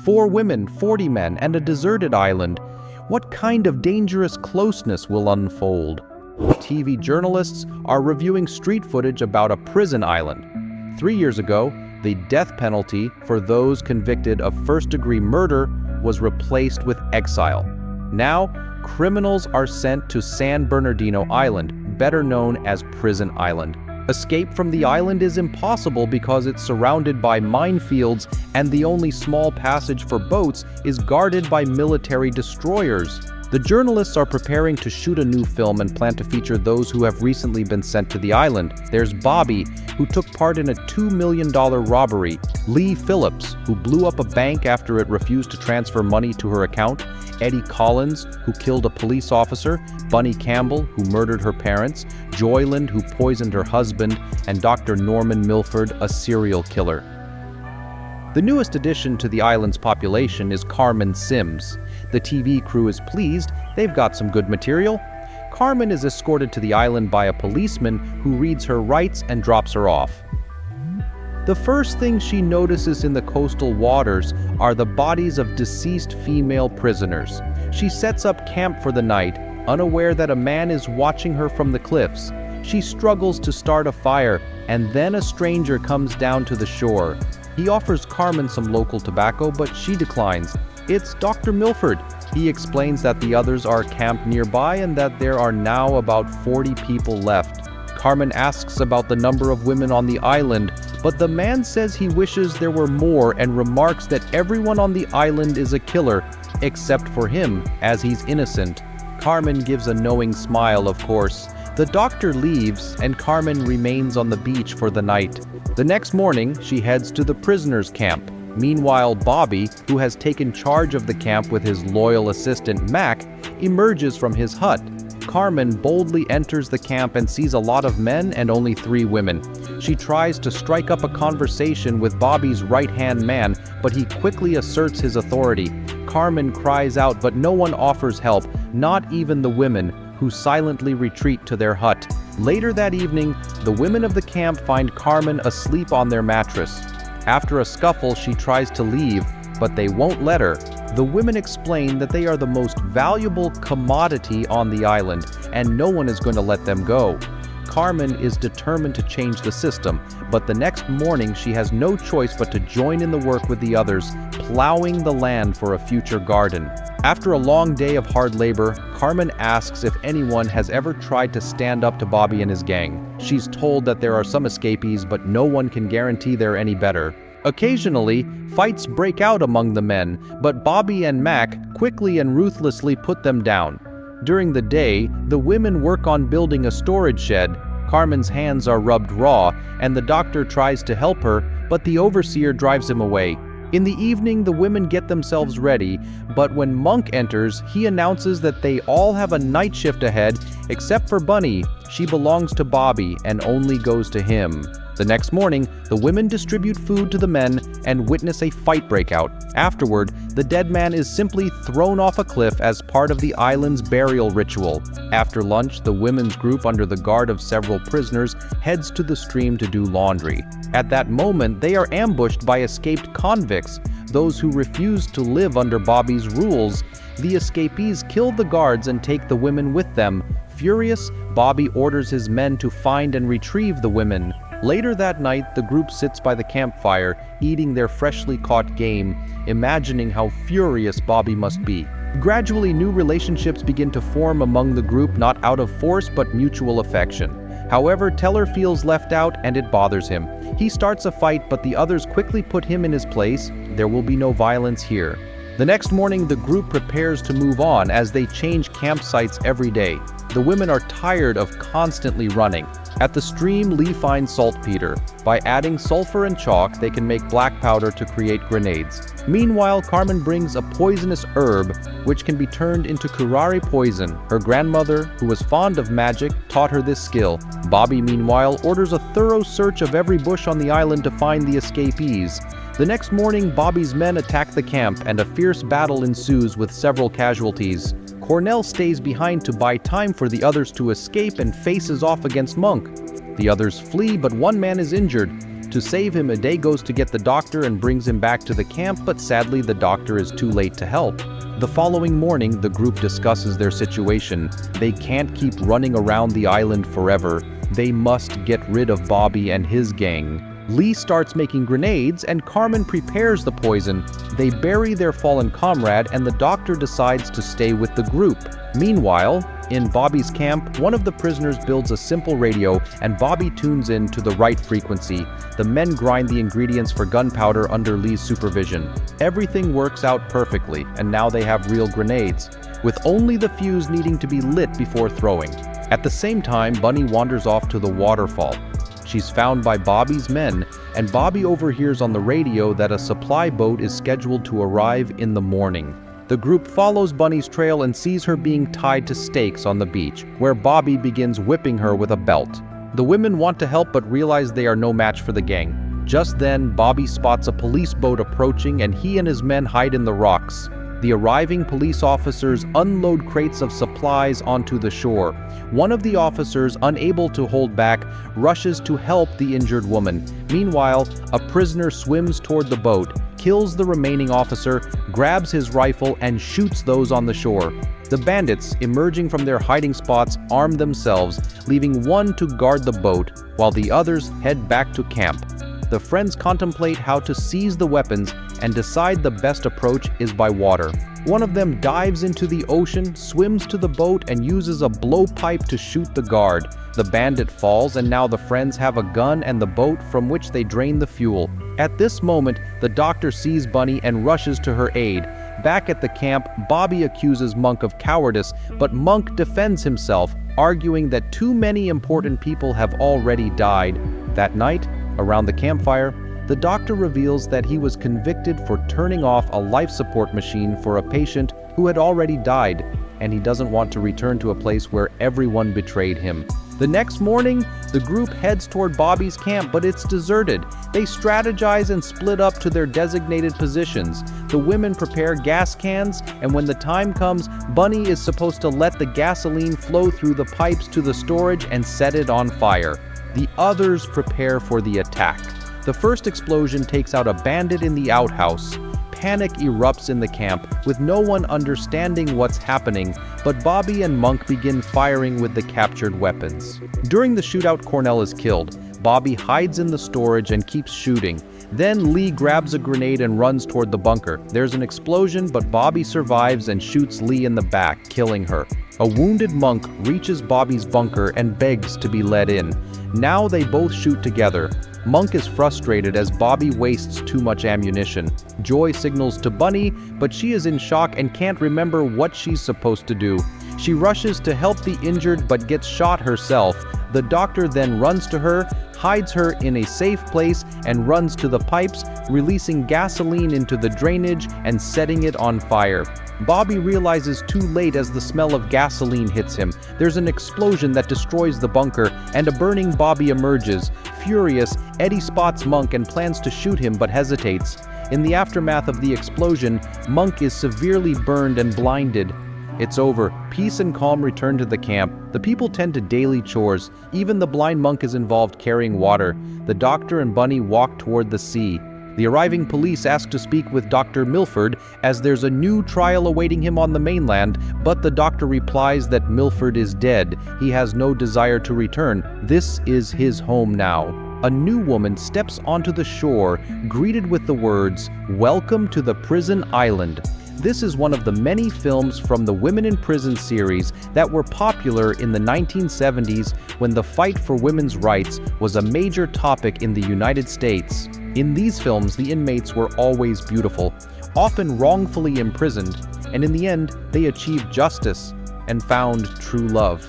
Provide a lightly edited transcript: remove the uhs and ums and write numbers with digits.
4 women, 40 men, and a deserted island. What kind of dangerous closeness will unfold? TV journalists are reviewing street footage about a prison island. 3 years ago, the death penalty for those convicted of first-degree murder was replaced with exile. Now, criminals are sent to San Bernardino Island, better known as Prison Island. Escape from the island is impossible because it's surrounded by minefields, and the only small passage for boats is guarded by military destroyers. The journalists are preparing to shoot a new film and plan to feature those who have recently been sent to the island. There's Bobby, who took part in a $2 million robbery; Lee Phillips, who blew up a bank after it refused to transfer money to her account; Eddie Collins, who killed a police officer; Bunny Campbell, who murdered her parents; Joyland, who poisoned her husband; and Dr. Norman Milford, a serial killer. The newest addition to the island's population is Carmen Sims. The TV crew is pleased, they've got some good material. Carmen is escorted to the island by a policeman who reads her rights and drops her off. The first thing she notices in the coastal waters are the bodies of deceased female prisoners. She sets up camp for the night, unaware that a man is watching her from the cliffs. She struggles to start a fire, and then a stranger comes down to the shore. He offers Carmen some local tobacco, but she declines. It's Dr. Milford. He explains that the others are camped nearby and that there are now about 40 people left. Carmen asks about the number of women on the island, but the man says he wishes there were more and remarks that everyone on the island is a killer, except for him, as he's innocent. Carmen gives a knowing smile, of course. The doctor leaves, and Carmen remains on the beach for the night. The next morning, she heads to the prisoners' camp. Meanwhile, Bobby, who has taken charge of the camp with his loyal assistant Mac, emerges from his hut. Carmen boldly enters the camp and sees a lot of men and only 3 women. She tries to strike up a conversation with Bobby's right-hand man, but he quickly asserts his authority. Carmen cries out, but no one offers help, not even the women, who silently retreat to their hut. Later that evening, the women of the camp find Carmen asleep on their mattress. After a scuffle, she tries to leave, but they won't let her. The women explain that they are the most valuable commodity on the island, and no one is going to let them go. Carmen is determined to change the system, but the next morning she has no choice but to join in the work with the others, plowing the land for a future garden. After a long day of hard labor, Carmen asks if anyone has ever tried to stand up to Bobby and his gang. She's told that there are some escapees, but no one can guarantee they're any better. Occasionally, fights break out among the men, but Bobby and Mac quickly and ruthlessly put them down. During the day, the women work on building a storage shed. Carmen's hands are rubbed raw, and the doctor tries to help her, but the overseer drives him away. In the evening, the women get themselves ready, but when Monk enters, he announces that they all have a night shift ahead, except for Bunny. She belongs to Bobby and only goes to him. The next morning, the women distribute food to the men and witness a fight break out. Afterward, the dead man is simply thrown off a cliff as part of the island's burial ritual. After lunch, the women's group, under the guard of several prisoners, heads to the stream to do laundry. At that moment, they are ambushed by escaped convicts, those who refuse to live under Bobby's rules. The escapees kill the guards and take the women with them. Furious, Bobby orders his men to find and retrieve the women. Later that night, the group sits by the campfire, eating their freshly caught game, imagining how furious Bobby must be. Gradually, new relationships begin to form among the group, not out of force but mutual affection. However, Teller feels left out and it bothers him. He starts a fight, but the others quickly put him in his place. There will be no violence here. The next morning, the group prepares to move on as they change campsites every day. The women are tired of constantly running. At the stream, Lee finds saltpeter. By adding sulfur and chalk, they can make black powder to create grenades. Meanwhile, Carmen brings a poisonous herb, which can be turned into curare poison. Her grandmother, who was fond of magic, taught her this skill. Bobby, meanwhile, orders a thorough search of every bush on the island to find the escapees. The next morning, Bobby's men attack the camp, and a fierce battle ensues with several casualties. Cornell stays behind to buy time for the others to escape and faces off against Monk. The others flee, but one man is injured. To save him, Ade goes to get the doctor and brings him back to the camp, but sadly the doctor is too late to help. The following morning, the group discusses their situation. They can't keep running around the island forever. They must get rid of Bobby and his gang. Lee starts making grenades, and Carmen prepares the poison. They bury their fallen comrade, and the doctor decides to stay with the group. Meanwhile, in Bobby's camp, one of the prisoners builds a simple radio, and Bobby tunes in to the right frequency. The men grind the ingredients for gunpowder under Lee's supervision. Everything works out perfectly, and now they have real grenades, with only the fuse needing to be lit before throwing. At the same time, Bunny wanders off to the waterfall. She's found by Bobby's men, and Bobby overhears on the radio that a supply boat is scheduled to arrive in the morning. The group follows Bunny's trail and sees her being tied to stakes on the beach, where Bobby begins whipping her with a belt. The women want to help but realize they are no match for the gang. Just then, Bobby spots a police boat approaching, and he and his men hide in the rocks. The arriving police officers unload crates of supplies onto the shore. One of the officers, unable to hold back, rushes to help the injured woman. Meanwhile, a prisoner swims toward the boat, kills the remaining officer, grabs his rifle, and shoots those on the shore. The bandits, emerging from their hiding spots, arm themselves, leaving one to guard the boat, while the others head back to camp. The friends contemplate how to seize the weapons and decide the best approach is by water. One of them dives into the ocean, swims to the boat, and uses a blowpipe to shoot the guard. The bandit falls, and now the friends have a gun and the boat from which they drain the fuel. At this moment, the doctor sees Bunny and rushes to her aid. Back at the camp, Bobby accuses Monk of cowardice, but Monk defends himself, arguing that too many important people have already died. That night, around the campfire, the doctor reveals that he was convicted for turning off a life support machine for a patient who had already died, and he doesn't want to return to a place where everyone betrayed him. The next morning, the group heads toward Bobby's camp, but it's deserted. They strategize and split up to their designated positions. The women prepare gas cans, and when the time comes, Bunny is supposed to let the gasoline flow through the pipes to the storage and set it on fire. The others prepare for the attack. The first explosion takes out a bandit in the outhouse. Panic erupts in the camp, with no one understanding what's happening, but Bobby and Monk begin firing with the captured weapons. During the shootout, Cornell is killed. Bobby hides in the storage and keeps shooting. Then Lee grabs a grenade and runs toward the bunker. There's an explosion, but Bobby survives and shoots Lee in the back, killing her. A wounded Monk reaches Bobby's bunker and begs to be let in. Now they both shoot together. Monk is frustrated as Bobby wastes too much ammunition. Joy signals to Bunny, but she is in shock and can't remember what she's supposed to do. She rushes to help the injured but gets shot herself. The doctor then runs to her, hides her in a safe place, and runs to the pipes, releasing gasoline into the drainage and setting it on fire. Bobby realizes too late as the smell of gasoline hits him. There's an explosion that destroys the bunker, and a burning Bobby emerges. Furious, Eddie spots Monk and plans to shoot him but hesitates. In the aftermath of the explosion, Monk is severely burned and blinded. It's over. Peace and calm return to the camp. The people tend to daily chores. Even the blind Monk is involved carrying water. The doctor and Bunny walk toward the sea. The arriving police ask to speak with Dr. Milford, as there's a new trial awaiting him on the mainland, but the doctor replies that Milford is dead. He has no desire to return. This is his home now. A new woman steps onto the shore, greeted with the words, "Welcome to the prison island." This is one of the many films from the Women in Prison series that were popular in the 1970s when the fight for women's rights was a major topic in the United States. In these films, the inmates were always beautiful, often wrongfully imprisoned, and in the end, they achieved justice and found true love.